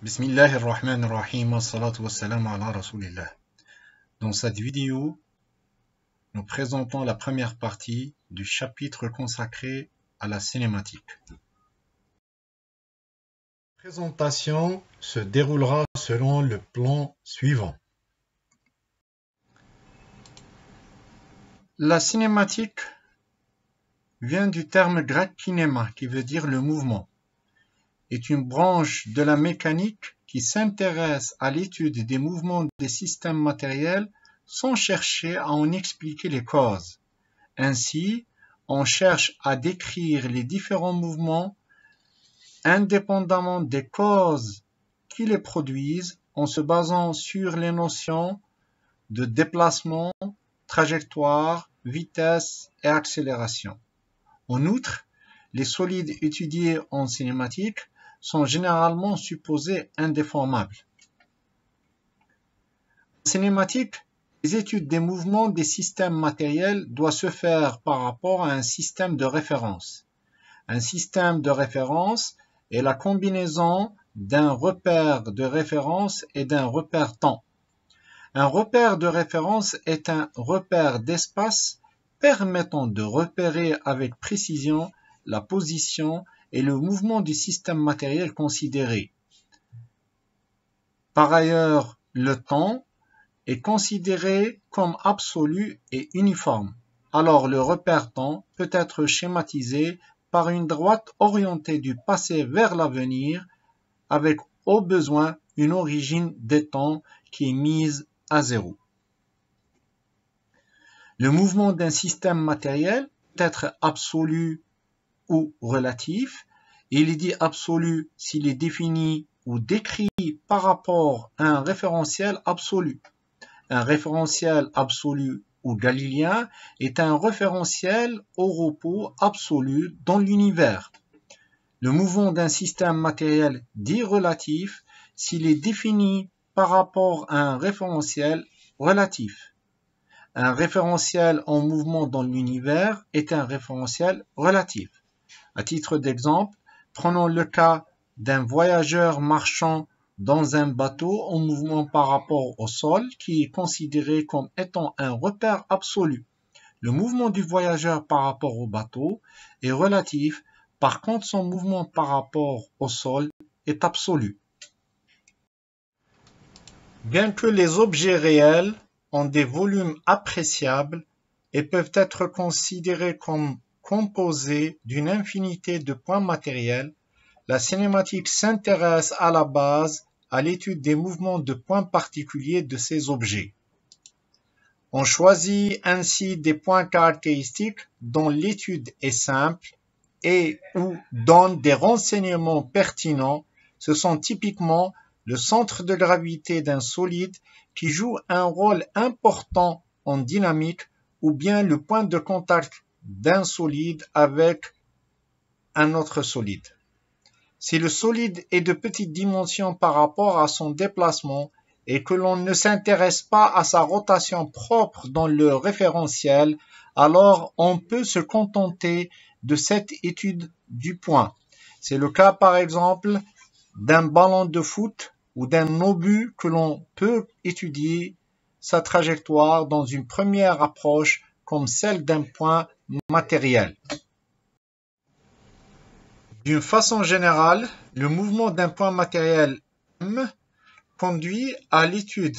Bismillahirrahmanirrahim, wassalatu wassalamu ala rasulillah. Dans cette vidéo, nous présentons la première partie du chapitre consacré à la cinématique. La présentation se déroulera selon le plan suivant. La cinématique vient du terme grec kinéma, qui veut dire le mouvement. Est une branche de la mécanique qui s'intéresse à l'étude des mouvements des systèmes matériels sans chercher à en expliquer les causes. Ainsi, on cherche à décrire les différents mouvements indépendamment des causes qui les produisent en se basant sur les notions de déplacement, trajectoire, vitesse et accélération. En outre, les solides étudiés en cinématique sont généralement supposés indéformables. En cinématique, les études des mouvements des systèmes matériels doivent se faire par rapport à un système de référence. Un système de référence est la combinaison d'un repère de référence et d'un repère temps. Un repère de référence est un repère d'espace permettant de repérer avec précision la position et le mouvement du système matériel considéré. Par ailleurs, le temps est considéré comme absolu et uniforme. Alors le repère temps peut être schématisé par une droite orientée du passé vers l'avenir avec au besoin une origine des temps qui est mise à zéro. Le mouvement d'un système matériel peut être absolu ou relatif. Il est dit absolu s'il est défini ou décrit par rapport à un référentiel absolu. Un référentiel absolu ou galiléen est un référentiel au repos absolu dans l'univers. Le mouvement d'un système matériel dit relatif s'il est défini par rapport à un référentiel relatif. Un référentiel en mouvement dans l'univers est un référentiel relatif. À titre d'exemple, prenons le cas d'un voyageur marchant dans un bateau en mouvement par rapport au sol qui est considéré comme étant un repère absolu. Le mouvement du voyageur par rapport au bateau est relatif, par contre son mouvement par rapport au sol est absolu. Bien que les objets réels ont des volumes appréciables et peuvent être considérés comme composés d'une infinité de points matériels, la cinématique s'intéresse à la base à l'étude des mouvements de points particuliers de ces objets. On choisit ainsi des points caractéristiques dont l'étude est simple et ou donne des renseignements pertinents. Ce sont typiquement le centre de gravité d'un solide qui joue un rôle important en dynamique ou bien le point de contact d'un solide avec un autre solide. Si le solide est de petite dimension par rapport à son déplacement et que l'on ne s'intéresse pas à sa rotation propre dans le référentiel, alors on peut se contenter de cette étude du point. C'est le cas par exemple d'un ballon de foot ou d'un obus que l'on peut étudier sa trajectoire dans une première approche comme celle d'un point matériel. D'une façon générale, le mouvement d'un point matériel M conduit à l'étude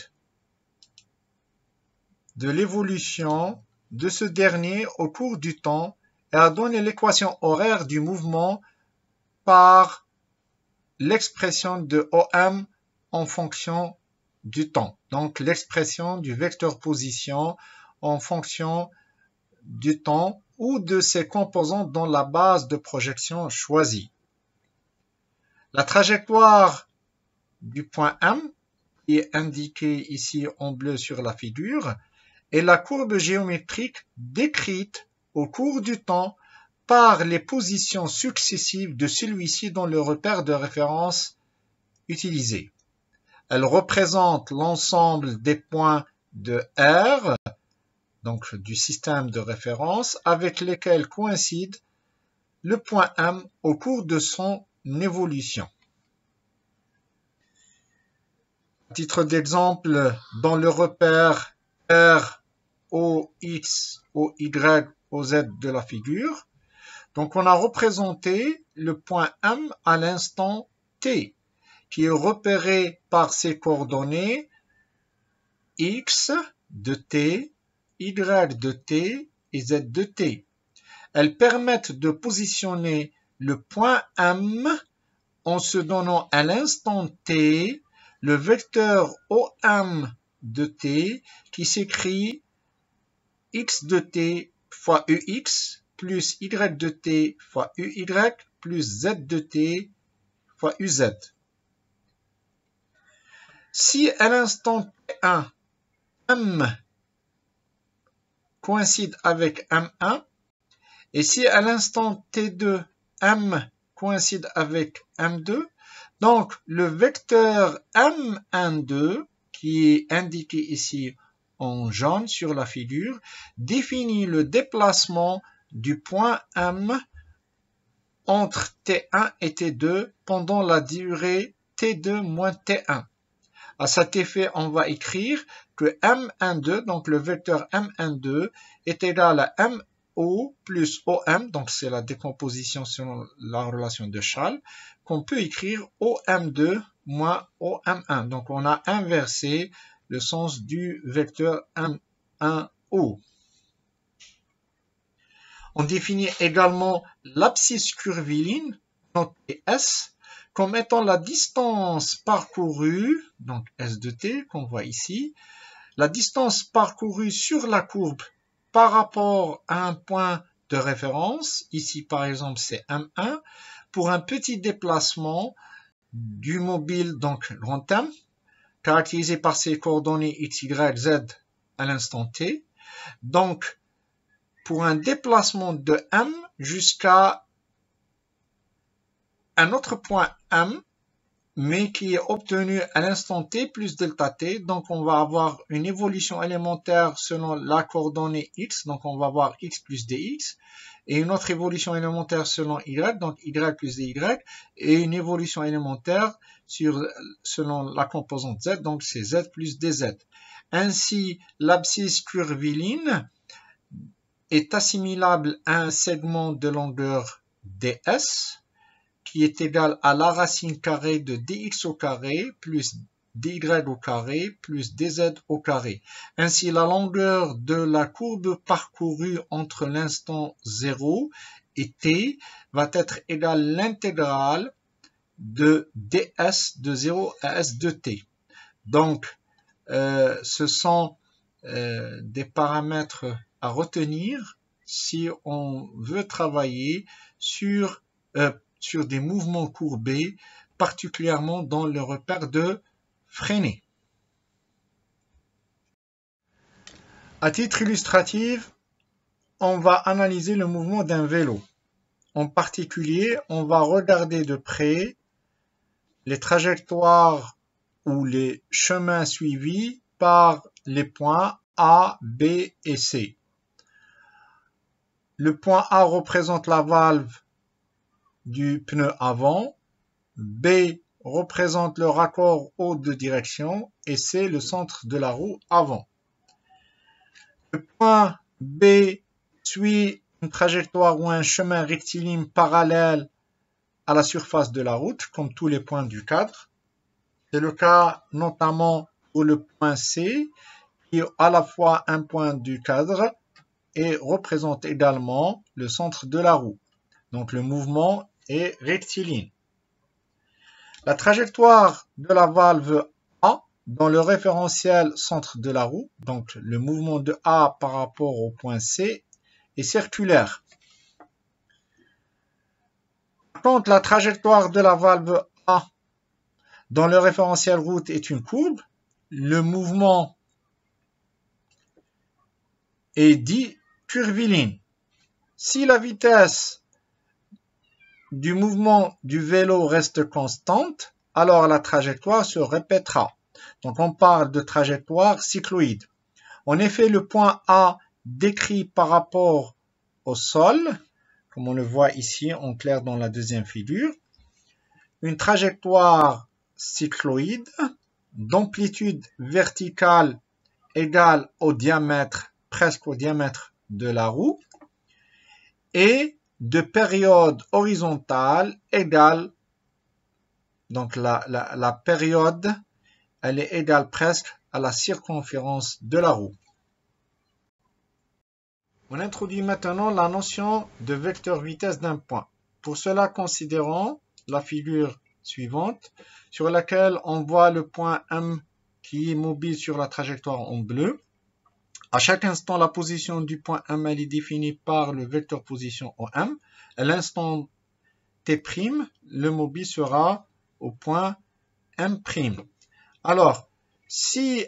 de l'évolution de ce dernier au cours du temps et à donner l'équation horaire du mouvement par l'expression de OM en fonction du temps. Donc l'expression du vecteur position en fonction du temps ou de ses composants dans la base de projection choisie. La trajectoire du point M, qui est indiquée ici en bleu sur la figure, est la courbe géométrique décrite au cours du temps par les positions successives de celui-ci dans le repère de référence utilisé. Elle représente l'ensemble des points de R, donc du système de référence, avec lesquels coïncide le point M au cours de son évolution. titre d'exemple, dans le repère R, O, X, O, Y, O, Z de la figure, donc on a représenté le point M à l'instant T, qui est repéré par ses coordonnées X de T, Y de T et Z de T. Elles permettent de positionner le point M en se donnant à l'instant T le vecteur OM de T qui s'écrit X de T fois UX plus Y de T fois UY plus Z de T fois UZ. Si à l'instant T1, M coïncide avec M1, et si à l'instant T2, M coïncide avec M2, donc le vecteur M12, qui est indiqué ici en jaune sur la figure, définit le déplacement du point M entre T1 et T2 pendant la durée T2 moins T1. À cet effet, on va écrire que M12, donc le vecteur M12, est égal à MO plus OM, donc c'est la décomposition selon la relation de Schall, qu'on peut écrire OM2 moins OM1. Donc on a inversé le sens du vecteur M1O. On définit également l'abscisse curviligne, donc S, comme étant la distance parcourue, donc S de t qu'on voit ici, la distance parcourue sur la courbe par rapport à un point de référence, ici par exemple c'est M1, pour un petit déplacement du mobile, donc grand M, caractérisé par ses coordonnées x, y, z à l'instant t. Donc, pour un déplacement de M jusqu'à un autre point M, mais qui est obtenu à l'instant t plus delta t. Donc, on va avoir une évolution élémentaire selon la coordonnée x. Donc, on va avoir x plus dx. Et une autre évolution élémentaire selon y. Donc, y plus dy. Et une évolution élémentaire selon la composante z. Donc, c'est z plus dz. Ainsi, l'abscisse curviligne est assimilable à un segment de longueur ds qui est égal à la racine carrée de dx au carré plus dy au carré plus dz au carré. Ainsi, la longueur de la courbe parcourue entre l'instant 0 et t va être égale à l'intégrale de ds de 0 à s de t. Donc, ce sont des paramètres à retenir si on veut travailler sur des mouvements courbés, particulièrement dans le repère de Freinet. À titre illustratif, on va analyser le mouvement d'un vélo. En particulier, on va regarder de près les trajectoires ou les chemins suivis par les points A, B et C. Le point A représente la valve du pneu avant, B représente le raccord haut de direction et C le centre de la roue avant. Le point B suit une trajectoire ou un chemin rectiligne parallèle à la surface de la route, comme tous les points du cadre. C'est le cas notamment pour le point C, qui est à la fois un point du cadre et représente également le centre de la roue. Donc le mouvement est rectiligne. La trajectoire de la valve A dans le référentiel centre de la roue, donc le mouvement de A par rapport au point C, est circulaire. Quand la trajectoire de la valve A dans le référentiel route est une courbe, le mouvement est dit curviligne. Si la vitesse du mouvement du vélo reste constante, alors la trajectoire se répétera. Donc on parle de trajectoire cycloïde. En effet, le point A décrit par rapport au sol, comme on le voit ici en clair dans la deuxième figure, une trajectoire cycloïde d'amplitude verticale égale au diamètre, presque au diamètre de la roue, et de période horizontale égale, donc la période, elle est égale presque à la circonférence de la roue. On introduit maintenant la notion de vecteur vitesse d'un point. Pour cela, considérons la figure suivante sur laquelle on voit le point M qui est mobile sur la trajectoire en bleu. À chaque instant, la position du point M elle est définie par le vecteur position OM. À l'instant T', le mobile sera au point M'. Alors, si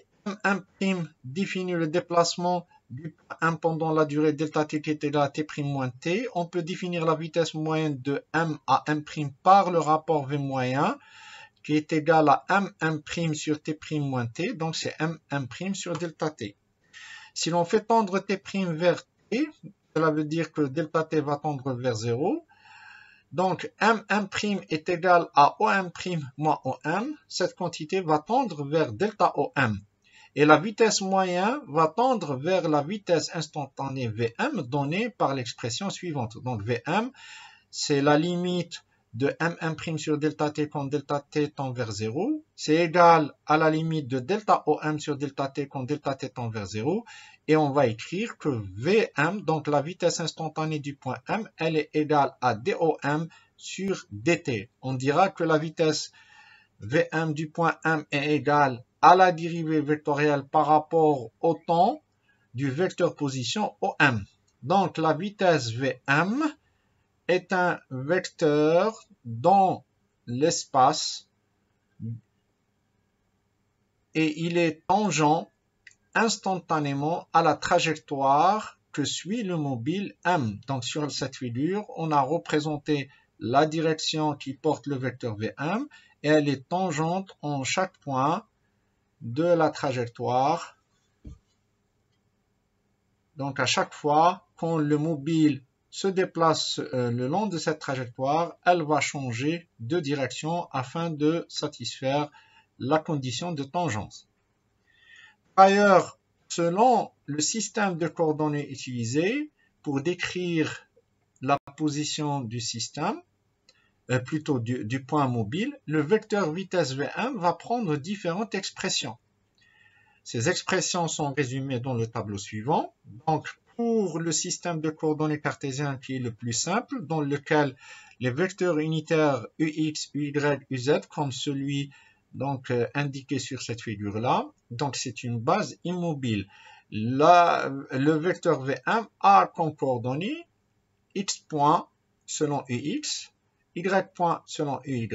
M' définit le déplacement du point M pendant la durée delta t qui est égale à T' moins T, on peut définir la vitesse moyenne de M à M' par le rapport V moyen qui est égal à M' sur T' moins T, donc c'est M' sur delta T. Si l'on fait tendre T' vers T, cela veut dire que delta T va tendre vers 0. Donc, M' est égal à OM' moins OM. Cette quantité va tendre vers delta OM. Et la vitesse moyenne va tendre vers la vitesse instantanée Vm donnée par l'expression suivante. Donc, Vm, c'est la limite de M' sur delta T quand delta T tend vers 0. C'est égal à la limite de delta OM sur delta T quand delta T tend vers 0. Et on va écrire que Vm, donc la vitesse instantanée du point M, elle est égale à dOm sur dt. On dira que la vitesse Vm du point M est égale à la dérivée vectorielle par rapport au temps du vecteur position OM. Donc la vitesse Vm est un vecteur dans l'espace et il est tangent instantanément à la trajectoire que suit le mobile M. Donc sur cette figure, on a représenté la direction qui porte le vecteur Vm et elle est tangente en chaque point de la trajectoire. Donc à chaque fois, quand le mobile se déplace le long de cette trajectoire, elle va changer de direction afin de satisfaire la condition de tangence. Par ailleurs, selon le système de coordonnées utilisé pour décrire la position du système, plutôt du point mobile, le vecteur vitesse Vm va prendre différentes expressions. Ces expressions sont résumées dans le tableau suivant. Donc, pour le système de coordonnées cartésien qui est le plus simple, dans lequel les vecteurs unitaires Ux, Uy, Uz, comme celui donc indiqué sur cette figure-là, donc c'est une base immobile. Le vecteur Vm a comme coordonnées x point selon Ux, y point selon Uy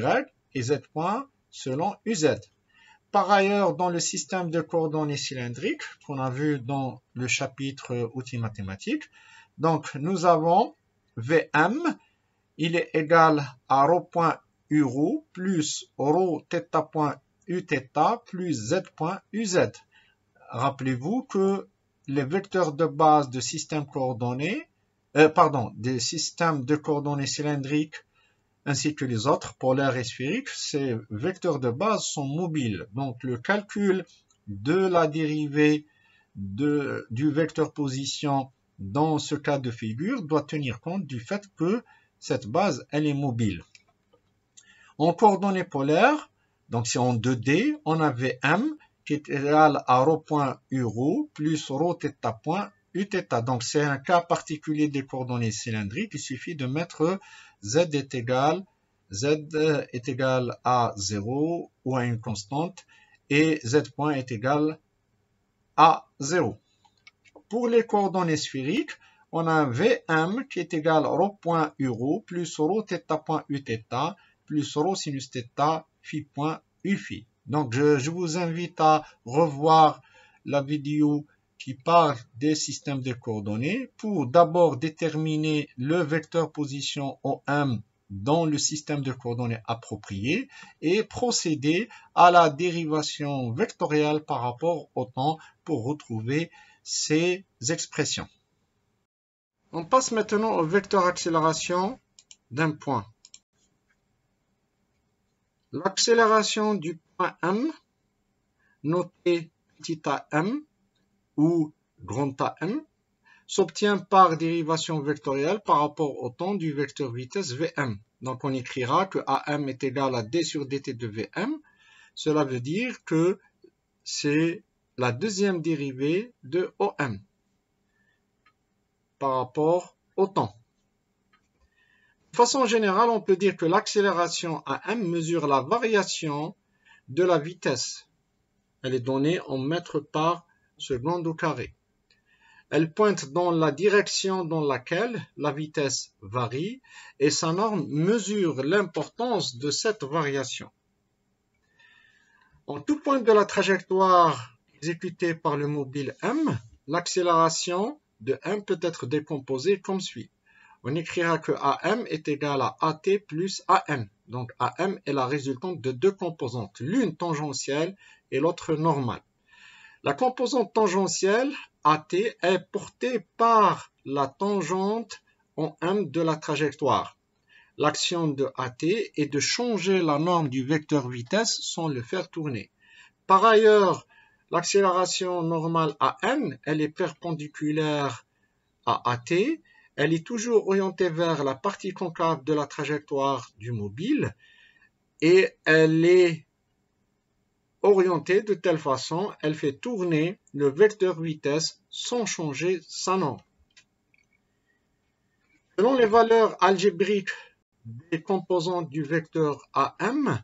et z point selon Uz. Par ailleurs, dans le système de coordonnées cylindriques qu'on a vu dans le chapitre outils mathématiques, donc nous avons Vm, il est égal à ρ point Uro plus ρ θ point Uθ plus z point Uz. Rappelez-vous que les vecteurs de base de systèmes coordonnées, des systèmes de coordonnées cylindriques ainsi que les autres, polaires et sphériques, ces vecteurs de base sont mobiles. Donc le calcul de la dérivée du vecteur position dans ce cas de figure doit tenir compte du fait que cette base, elle est mobile. En coordonnées polaires, donc c'est en 2D, on a Vm qui est égal à ρ point Uro plus ρ θ point Uθ. Donc c'est un cas particulier des coordonnées cylindriques. Il suffit de mettre z est égal à 0 ou à une constante et z point est égal à 0. Pour les coordonnées sphériques, on a Vm qui est égal à ρ point Uro plus ρ θ point Uθ plus ρ sinus θ phi point Uphi. Donc je vous invite à revoir la vidéo qui parle des systèmes de coordonnées pour d'abord déterminer le vecteur position OM dans le système de coordonnées approprié et procéder à la dérivation vectorielle par rapport au temps pour retrouver ces expressions. On passe maintenant au vecteur accélération d'un point. L'accélération du point M noté petit am ou grand AM s'obtient par dérivation vectorielle par rapport au temps du vecteur vitesse Vm. Donc on écrira que AM est égal à d sur dt de Vm. Cela veut dire que c'est la deuxième dérivée de OM par rapport au temps. De façon générale, on peut dire que l'accélération AM mesure la variation de la vitesse. Elle est donnée en mètres par seconde au carré. Elle pointe dans la direction dans laquelle la vitesse varie et sa norme mesure l'importance de cette variation. En tout point de la trajectoire exécutée par le mobile M, l'accélération de M peut être décomposée comme suit. On écrira que AM est égal à AT plus AM. Donc AM est la résultante de deux composantes, l'une tangentielle et l'autre normale. La composante tangentielle, AT, est portée par la tangente en M de la trajectoire. L'action de AT est de changer la norme du vecteur vitesse sans le faire tourner. Par ailleurs, l'accélération normale AN, elle est perpendiculaire à AT. Elle est toujours orientée vers la partie concave de la trajectoire du mobile et elle est orientée de telle façon, elle fait tourner le vecteur vitesse sans changer sa norme. Selon les valeurs algébriques des composantes du vecteur AM,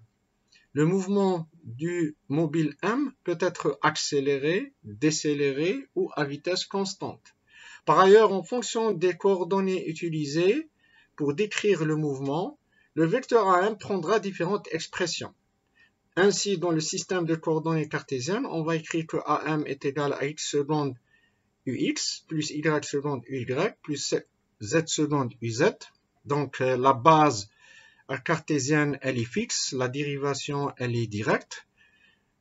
le mouvement du mobile M peut être accéléré, décéléré ou à vitesse constante. Par ailleurs, en fonction des coordonnées utilisées pour décrire le mouvement, le vecteur AM prendra différentes expressions. Ainsi, dans le système de coordonnées cartésiennes, on va écrire que AM est égal à x seconde UX plus y seconde UY plus z seconde UZ. Donc la base cartésienne, elle est fixe, la dérivation, elle est directe.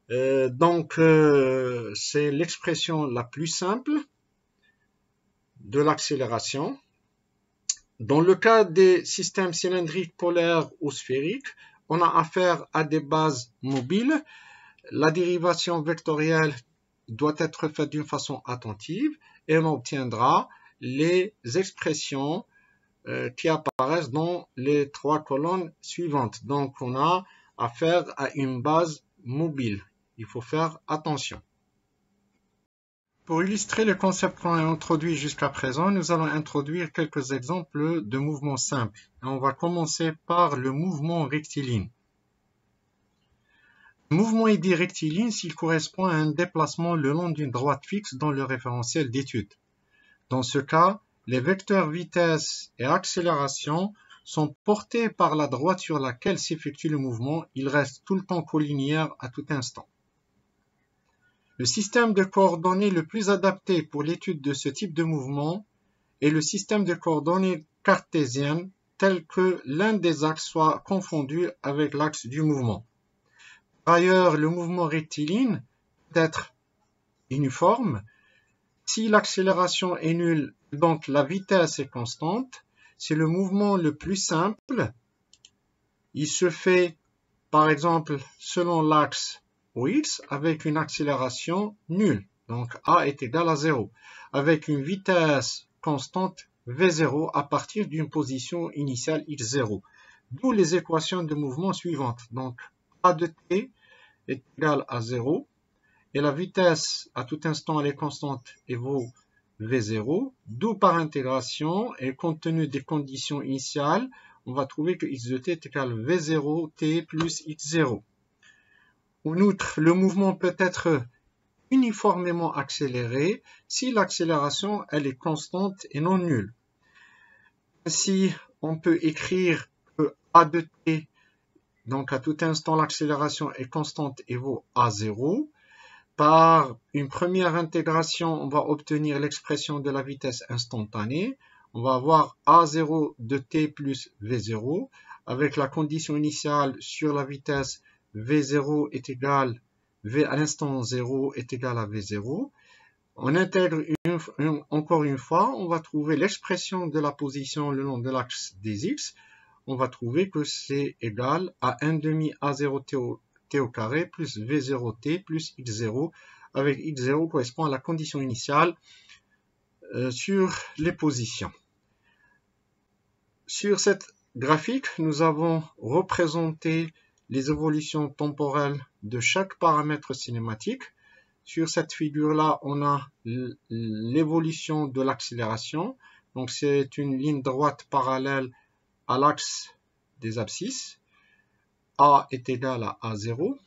C'est l'expression la plus simple de l'accélération. Dans le cas des systèmes cylindriques, polaires ou sphériques, on a affaire à des bases mobiles. La dérivation vectorielle doit être faite d'une façon attentive et on obtiendra les expressions qui apparaissent dans les trois colonnes suivantes. Donc, on a affaire à une base mobile. Il faut faire attention. Pour illustrer le concept qu'on a introduit jusqu'à présent, nous allons introduire quelques exemples de mouvements simples. On va commencer par le mouvement rectiligne. Le mouvement est dit rectiligne s'il correspond à un déplacement le long d'une droite fixe dans le référentiel d'étude. Dans ce cas, les vecteurs vitesse et accélération sont portés par la droite sur laquelle s'effectue le mouvement. Ils restent tout le temps collinéaires à tout instant. Le système de coordonnées le plus adapté pour l'étude de ce type de mouvement est le système de coordonnées cartésiennes tel que l'un des axes soit confondu avec l'axe du mouvement. Par ailleurs, le mouvement rectiligne peut être uniforme. Si l'accélération est nulle, donc la vitesse est constante, c'est le mouvement le plus simple. Il se fait, par exemple, selon l'axe OX avec une accélération nulle. Donc A est égal à 0. Avec une vitesse constante V0 à partir d'une position initiale X0. D'où les équations de mouvement suivantes. Donc A de t est égal à 0. Et la vitesse à tout instant elle est constante et vaut V0. D'où par intégration et compte tenu des conditions initiales, on va trouver que x de t est égal à V0t plus x0. En outre, le mouvement peut être uniformément accéléré si l'accélération elle est constante et non nulle. Ainsi, on peut écrire que A de t, donc à tout instant l'accélération est constante et vaut A0. Par une première intégration, on va obtenir l'expression de la vitesse instantanée. On va avoir A0 de t plus V0 avec la condition initiale sur la vitesse V0 est égal, V à l'instant 0 est égal à V0. On intègre encore une fois, on va trouver l'expression de la position le long de l'axe des X. On va trouver que c'est égal à 1,5 A0 t au carré plus v0t plus x0, avec x0 correspond à la condition initiale sur les positions. Sur cette graphique, nous avons représenté les évolutions temporelles de chaque paramètre cinématique. Sur cette figure-là, on a l'évolution de l'accélération. Donc, c'est une ligne droite parallèle à l'axe des abscisses. A est égal à A0.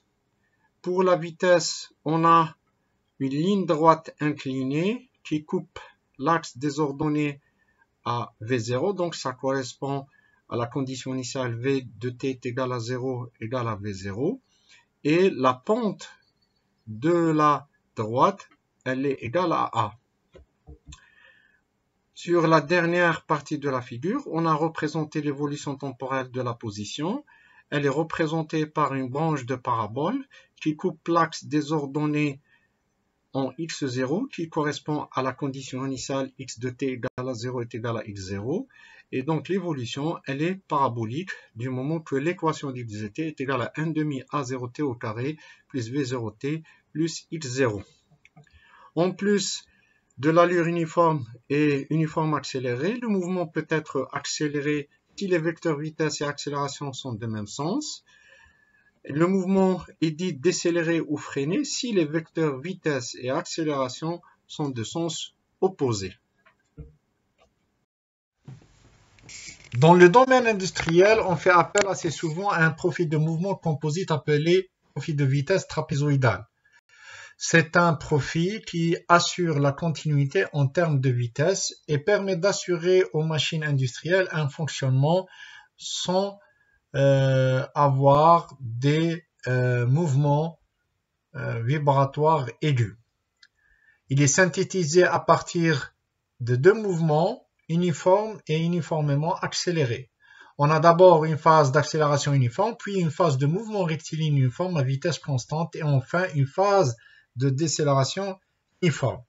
Pour la vitesse, on a une ligne droite inclinée qui coupe l'axe des ordonnées à V0. Donc, ça correspond à la condition initiale V de t est égal à 0 égale à V0. Et la pente de la droite, elle est égale à A. Sur la dernière partie de la figure, on a représenté l'évolution temporelle de la position. Elle est représentée par une branche de parabole qui coupe l'axe des ordonnées en x0 qui correspond à la condition initiale x de t égale à 0 est égal à x0. Et donc l'évolution, elle est parabolique du moment que l'équation d'x de t est égale à 1 demi a0t au carré plus v0t plus x0. En plus de l'allure uniforme et uniforme accélérée, le mouvement peut être accéléré si les vecteurs vitesse et accélération sont de même sens. Le mouvement est dit décéléré ou freiné si les vecteurs vitesse et accélération sont de sens opposé. Dans le domaine industriel, on fait appel assez souvent à un profil de mouvement composite appelé profil de vitesse trapézoïdal. C'est un profil qui assure la continuité en termes de vitesse et permet d'assurer aux machines industrielles un fonctionnement sans avoir des mouvements vibratoires aigus. Il est synthétisé à partir de deux mouvements uniformes et uniformément accélérés. On a d'abord une phase d'accélération uniforme, puis une phase de mouvement rectiligne uniforme à vitesse constante et enfin une phase de décélération uniforme.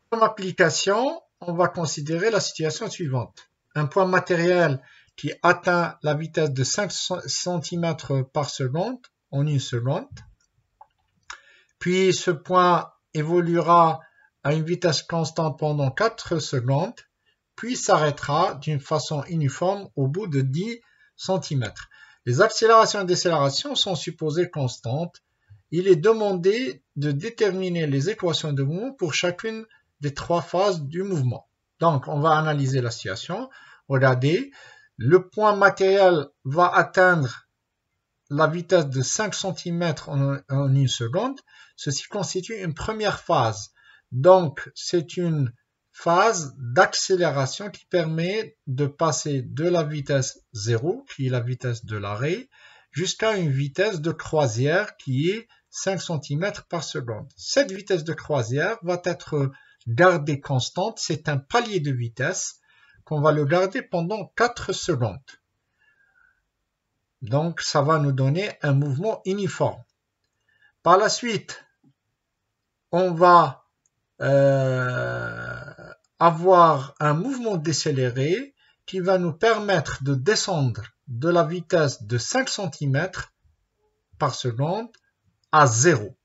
Comme application, on va considérer la situation suivante. Un point matériel qui atteint la vitesse de 5 cm par seconde en une seconde. Puis ce point évoluera à une vitesse constante pendant 4 secondes, puis s'arrêtera d'une façon uniforme au bout de 10 cm. Les accélérations et décélérations sont supposées constantes. Il est demandé de déterminer les équations de mouvement pour chacune des trois phases du mouvement. Donc, on va analyser la situation. Regardez, le point matériel va atteindre la vitesse de 5 cm en une seconde. Ceci constitue une première phase. Donc, c'est une phase d'accélération qui permet de passer de la vitesse 0, qui est la vitesse de l'arrêt, jusqu'à une vitesse de croisière qui est 5 cm par seconde. Cette vitesse de croisière va être gardée constante. C'est un palier de vitesse qu'on va le garder pendant 4 secondes. Donc, ça va nous donner un mouvement uniforme. Par la suite, on va avoir un mouvement décéléré qui va nous permettre de descendre de la vitesse de 5 cm par seconde à 0.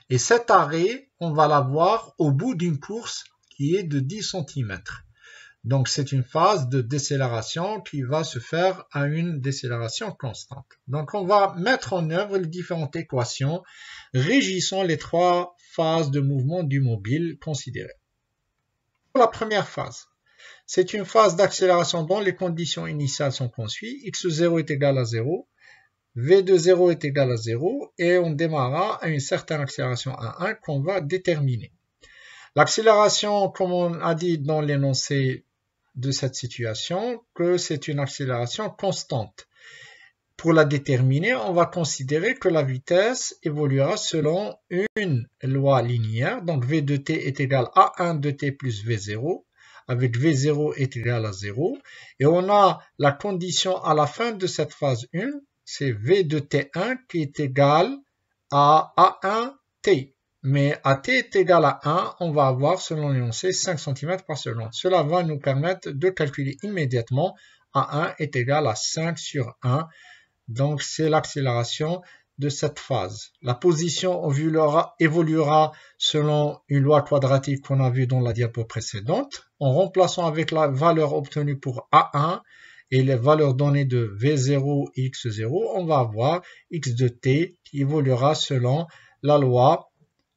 Et cet arrêt, on va l'avoir au bout d'une course qui est de 10 cm. Donc c'est une phase de décélération qui va se faire à une décélération constante. Donc on va mettre en œuvre les différentes équations régissant les trois phases de mouvement du mobile considérées. Pour la première phase, c'est une phase d'accélération dont les conditions initiales sont comme suit. x0 est égal à 0, v de 0 est égal à 0 et on démarrera à une certaine accélération à 1 qu'on va déterminer. L'accélération, comme on a dit dans l'énoncé de cette situation, que c'est une accélération constante. Pour la déterminer, on va considérer que la vitesse évoluera selon une loi linéaire. Donc v de t est égal à 1 de t plus v0, avec v0 est égal à 0. Et on a la condition à la fin de cette phase 1, c'est v de t1 qui est égal à a1t. Mais à t est égal à 1, on va avoir, selon l'énoncé, 5 cm par seconde. Cela va nous permettre de calculer immédiatement a1 est égal à 5 sur 1. Donc, c'est l'accélération de cette phase. La position évoluera selon une loi quadratique qu'on a vue dans la diapo précédente. En remplaçant avec la valeur obtenue pour A1 et les valeurs données de V0 et X0, on va avoir X de t qui évoluera selon la loi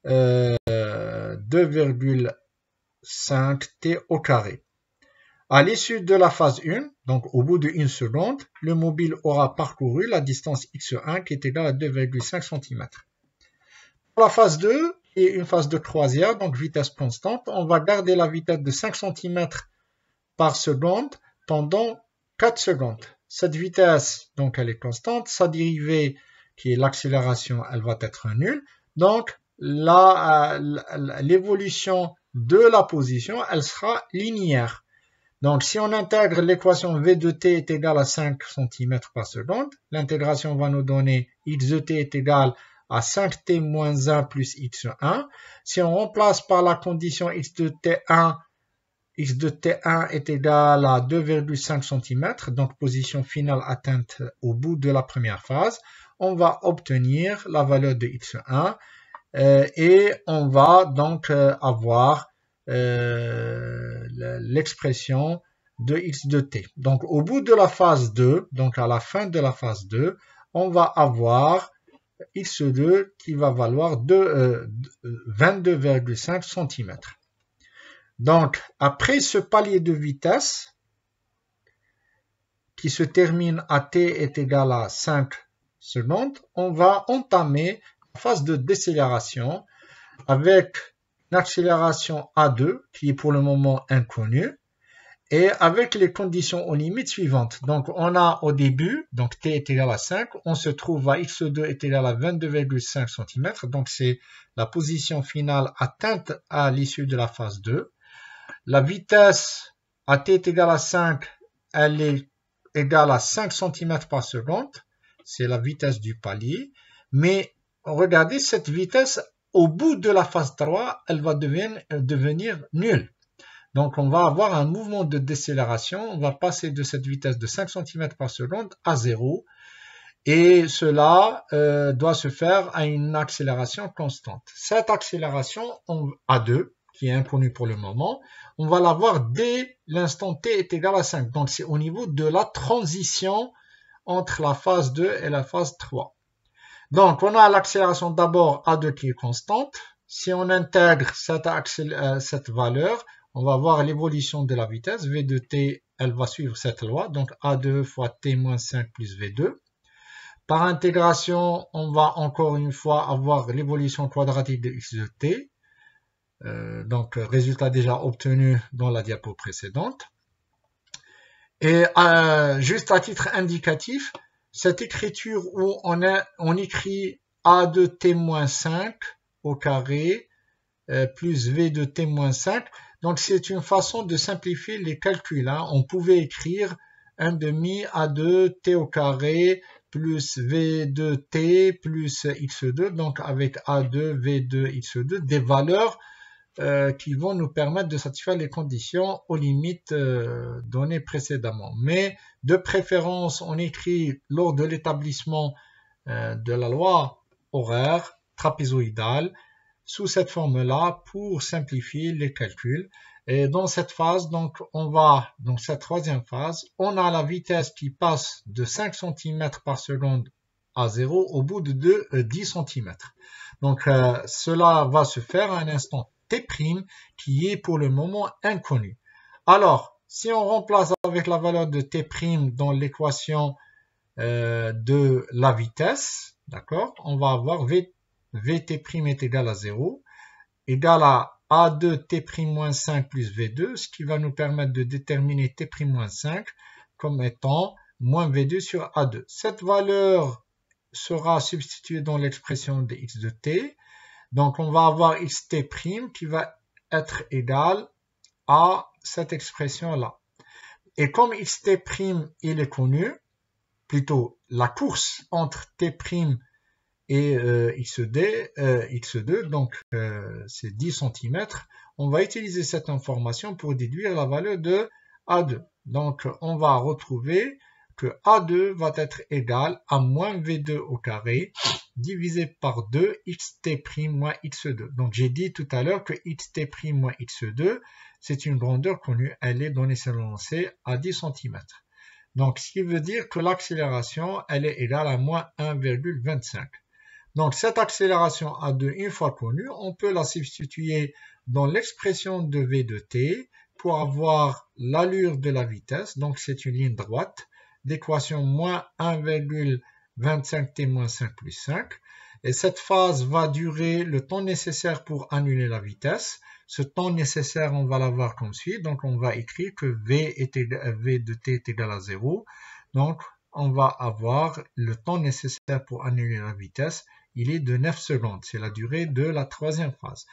2,5 t au carré. À l'issue de la phase 1, donc au bout d'1 seconde, le mobile aura parcouru la distance x1 qui est égale à 2,5 cm. Pour la phase 2 et une phase de croisière, donc vitesse constante, on va garder la vitesse de 5 cm par seconde pendant 4 secondes. Cette vitesse, donc elle est constante, sa dérivée qui est l'accélération, elle va être nulle. Donc l'évolution de la position, elle sera linéaire. Donc, si on intègre l'équation V de t est égale à 5 cm par seconde, l'intégration va nous donner x de t est égal à 5t moins 1 plus x1. Si on remplace par la condition x de t1 est égal à 2,5 cm, donc position finale atteinte au bout de la première phase, on va obtenir la valeur de x1 et on va donc avoir l'expression de x de t. Donc au bout de la phase 2, donc à la fin de la phase 2, on va avoir x2 qui va valoir 22,5 cm. Donc après ce palier de vitesse qui se termine à t est égal à 5 secondes, on va entamer la phase de décélération avec une accélération A2 qui est pour le moment inconnue et avec les conditions aux limites suivantes. Donc on a au début, donc t est égal à 5, on se trouve à x2 est égal à 22,5 cm, donc c'est la position finale atteinte à l'issue de la phase 2. La vitesse à t est égal à 5, elle est égale à 5 cm par seconde, c'est la vitesse du palier, mais regardez cette vitesse. Au bout de la phase 3, elle va devenir nulle. Donc, on va avoir un mouvement de décélération. On va passer de cette vitesse de 5 cm par seconde à 0. Et cela doit se faire à une accélération constante. Cette accélération A2, qui est inconnue pour le moment, on va l'avoir dès l'instant t est égal à 5. Donc, c'est au niveau de la transition entre la phase 2 et la phase 3. Donc, on a l'accélération d'abord A2 qui est constante. Si on intègre cette valeur, on va voir l'évolution de la vitesse. V de t, elle va suivre cette loi. Donc, A2 fois t moins 5 plus V2. Par intégration, on va encore une fois avoir l'évolution quadratique de x de t. Donc, résultat déjà obtenu dans la diapo précédente. Et juste à titre indicatif, cette écriture où on écrit A de t-5 au carré plus V de t-5, donc c'est une façon de simplifier les calculs. Hein. On pouvait écrire 1 demi A2 t au carré plus V de t plus x2, donc avec A2, V2, x2, des valeurs qui vont nous permettre de satisfaire les conditions aux limites données précédemment. Mais de préférence, on écrit lors de l'établissement de la loi horaire trapézoïdale sous cette forme-là pour simplifier les calculs. Et dans cette phase, donc cette troisième phase, on a la vitesse qui passe de 5 cm par seconde à 0 au bout de 10 cm. Donc cela va se faire à un instant t' qui est pour le moment inconnu. Alors, si on remplace avec la valeur de t' dans l'équation de la vitesse, d'accord, on va avoir vt' est égal à 0, égal à A2 t'-5 plus V2, ce qui va nous permettre de déterminer t'-5 comme étant moins V2 sur A2. Cette valeur sera substituée dans l'expression de x de t. Donc, on va avoir xt' qui va être égal à cette expression-là. Et comme xt' il est connu, plutôt la course entre t' et x2, donc c'est 10 cm, on va utiliser cette information pour déduire la valeur de A2. Donc, on va retrouver que A2 va être égal à moins V2 au carré divisé par 2 xt' moins x2. Donc j'ai dit tout à l'heure que xt' moins x2, c'est une grandeur connue, elle est donnée selon lancée à 10 cm. Donc ce qui veut dire que l'accélération, elle est égale à moins 1,25. Donc cette accélération A2, une fois connue, on peut la substituer dans l'expression de V de t pour avoir l'allure de la vitesse. Donc c'est une ligne droite d'équation moins 1,25t moins 5 plus 5. Et cette phase va durer le temps nécessaire pour annuler la vitesse. Ce temps nécessaire, on va l'avoir comme suit. Donc on va écrire que V de t est égal à 0. Donc on va avoir le temps nécessaire pour annuler la vitesse. Il est de 9 secondes. C'est la durée de la troisième phase.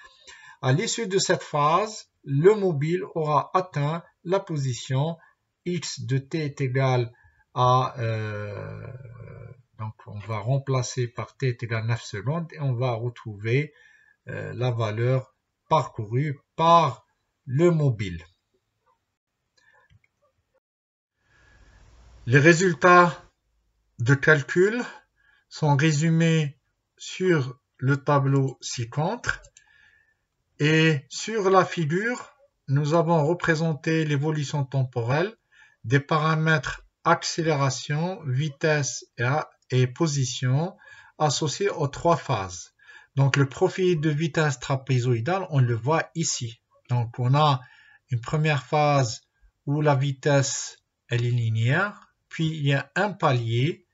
À l'issue de cette phase, le mobile aura atteint la position x de t est égal à... donc on va remplacer par t est égal à 9 secondes et on va retrouver la valeur parcourue par le mobile. Les résultats de calcul sont résumés sur le tableau ci-contre. Et sur la figure, nous avons représenté l'évolution temporelle des paramètres accélération, vitesse et position associés aux trois phases. Donc le profil de vitesse trapézoïdale, on le voit ici. Donc on a une première phase où la vitesse elle est linéaire, puis il y a un palier,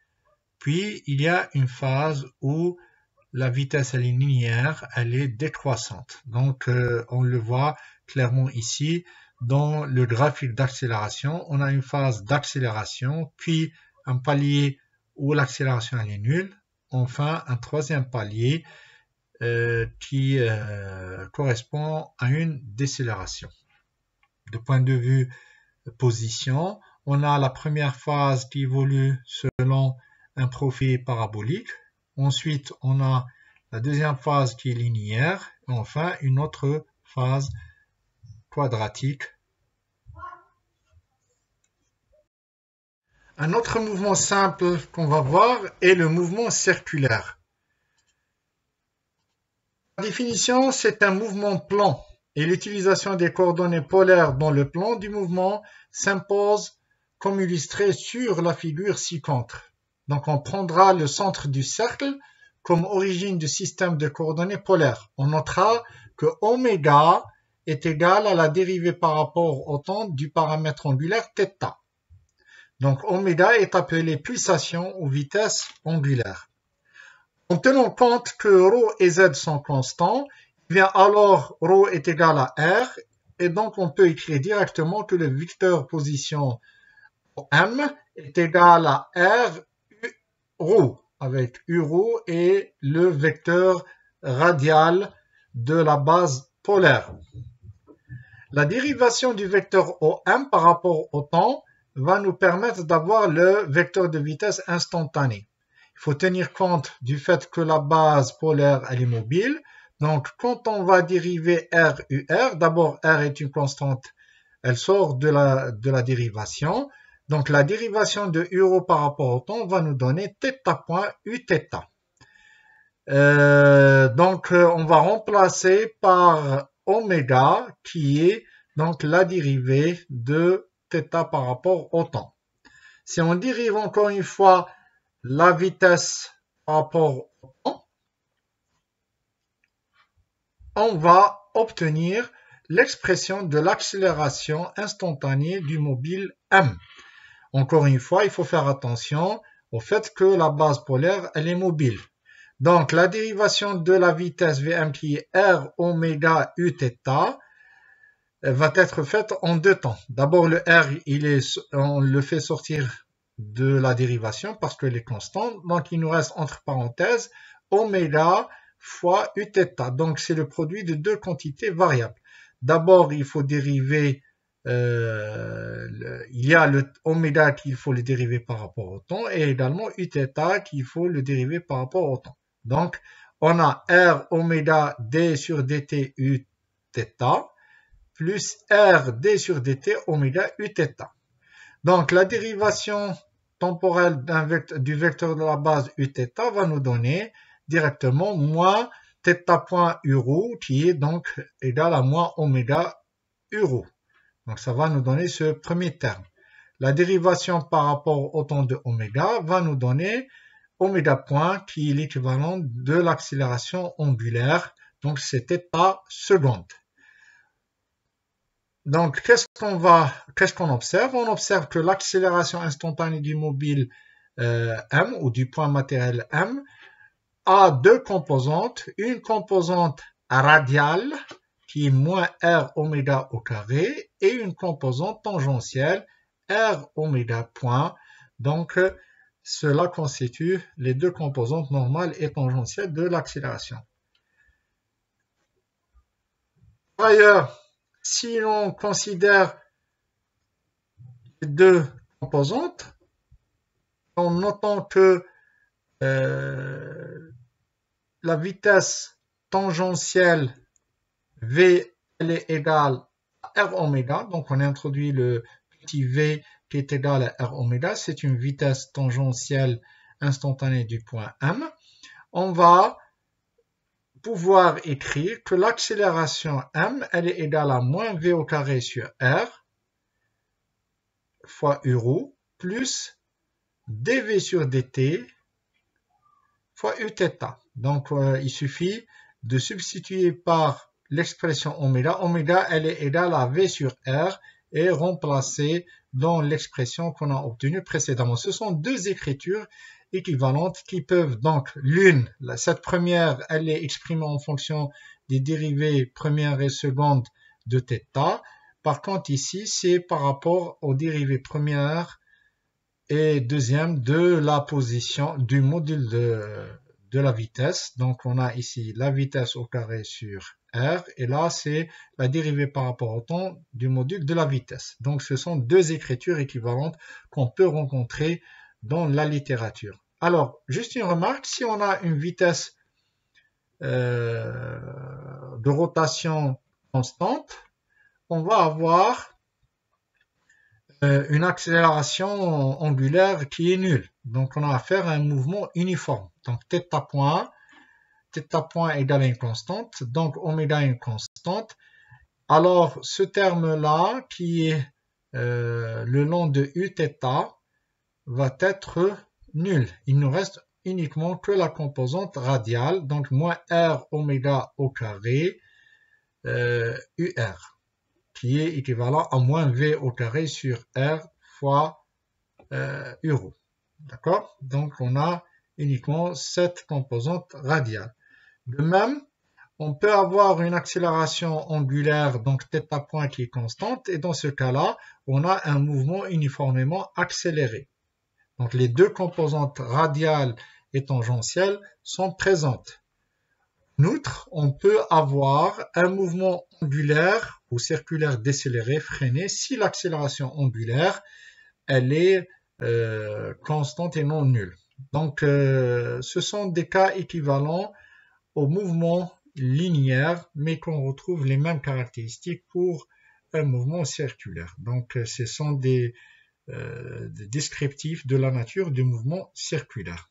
puis il y a une phase où la vitesse elle est linéaire, elle est décroissante. Donc on le voit clairement ici dans le graphique d'accélération. On a une phase d'accélération, puis un palier où l'accélération elle est nulle. Enfin un troisième palier qui correspond à une décélération. De point de vue position, on a la première phase qui évolue selon un profil parabolique. Ensuite, on a la deuxième phase qui est linéaire. Et enfin, une autre phase quadratique. Un autre mouvement simple qu'on va voir est le mouvement circulaire. La définition, c'est un mouvement plan. Et l'utilisation des coordonnées polaires dans le plan du mouvement s'impose comme illustré sur la figure ci-contre. Donc on prendra le centre du cercle comme origine du système de coordonnées polaires. On notera que oméga est égal à la dérivée par rapport au temps du paramètre angulaire θ. Donc oméga est appelé pulsation ou vitesse angulaire. En tenant compte que ρ et z sont constants, eh bien alors ρ est égal à r et donc on peut écrire directement que le vecteur position m est égal à r ρ, avec uρ et le vecteur radial de la base polaire. La dérivation du vecteur OM par rapport au temps va nous permettre d'avoir le vecteur de vitesse instantané. Il faut tenir compte du fait que la base polaire elle est mobile. Donc quand on va dériver r UR, d'abord r est une constante, elle sort de la dérivation. Donc la dérivation de uρ par rapport au temps va nous donner θ.uθ. Donc on va remplacer par oméga qui est donc la dérivée de θ par rapport au temps. Si on dérive encore une fois la vitesse par rapport au temps, on va obtenir l'expression de l'accélération instantanée du mobile m. Encore une fois, il faut faire attention au fait que la base polaire, elle est mobile. Donc, la dérivation de la vitesse Vm qui est r oméga uθ va être faite en deux temps. D'abord, le r, on le fait sortir de la dérivation parce qu'elle est constante. Donc, il nous reste entre parenthèses oméga fois uθ. Donc, c'est le produit de deux quantités variables. D'abord, il faut dériver il y a le oméga qu'il faut le dériver par rapport au temps et également uθ qu'il faut le dériver par rapport au temps. Donc, on a r oméga d sur dt uθ plus r d sur dt oméga uθ. Donc, la dérivation temporelle du vecteur de la base uθ va nous donner directement moins θ.euro qui est donc égal à moins oméga euro. Donc ça va nous donner ce premier terme. La dérivation par rapport au temps de oméga va nous donner oméga point qui est l'équivalent de l'accélération angulaire. Donc c'est θ seconde. Donc qu'est-ce qu'on observe? On observe que l'accélération instantanée du mobile m ou du point matériel m a deux composantes. Une composante radiale qui est moins r oméga au carré et une composante tangentielle r oméga point. Donc cela constitue les deux composantes normales et tangentielles de l'accélération. Par ailleurs, si l'on considère les deux composantes, en notant que la vitesse tangentielle v elle est égale à r oméga, donc on introduit le petit v qui est égal à r oméga, c'est une vitesse tangentielle instantanée du point m. On va pouvoir écrire que l'accélération m, elle est égale à moins v au carré sur r fois euro plus dv sur dt fois uθ. Donc il suffit de substituer par l'expression oméga. Oméga, elle est égale à v sur r et remplacer dans l'expression qu'on a obtenue précédemment. Ce sont deux écritures équivalentes qui peuvent donc l'une, cette première, elle est exprimée en fonction des dérivées première et seconde de θ. Par contre ici, c'est par rapport aux dérivées première et deuxième de la position du module de la vitesse. Donc on a ici la vitesse au carré sur r et là c'est la dérivée par rapport au temps du module de la vitesse. Donc ce sont deux écritures équivalentes qu'on peut rencontrer dans la littérature. Alors, juste une remarque, si on a une vitesse de rotation constante, on va avoir une accélération angulaire qui est nulle. Donc on a affaire à un mouvement uniforme. Donc θ point égale à une constante, donc oméga une constante. Alors ce terme-là qui est le long de uθ va être nul. Il nous reste uniquement que la composante radiale, donc moins r oméga au carré UR, qui est équivalent à moins v au carré sur r fois euro. D'accord? Donc on a uniquement cette composante radiale. De même, on peut avoir une accélération angulaire, donc θ point qui est constante, et dans ce cas-là, on a un mouvement uniformément accéléré. Donc les deux composantes radiales et tangentielles sont présentes. En outre, on peut avoir un mouvement angulaire ou circulaire décéléré, freiné, si l'accélération angulaire elle est constante et non nulle. Donc ce sont des cas équivalents au mouvement linéaire, mais qu'on retrouve les mêmes caractéristiques pour un mouvement circulaire. Donc ce sont des descriptifs de la nature du mouvement circulaire.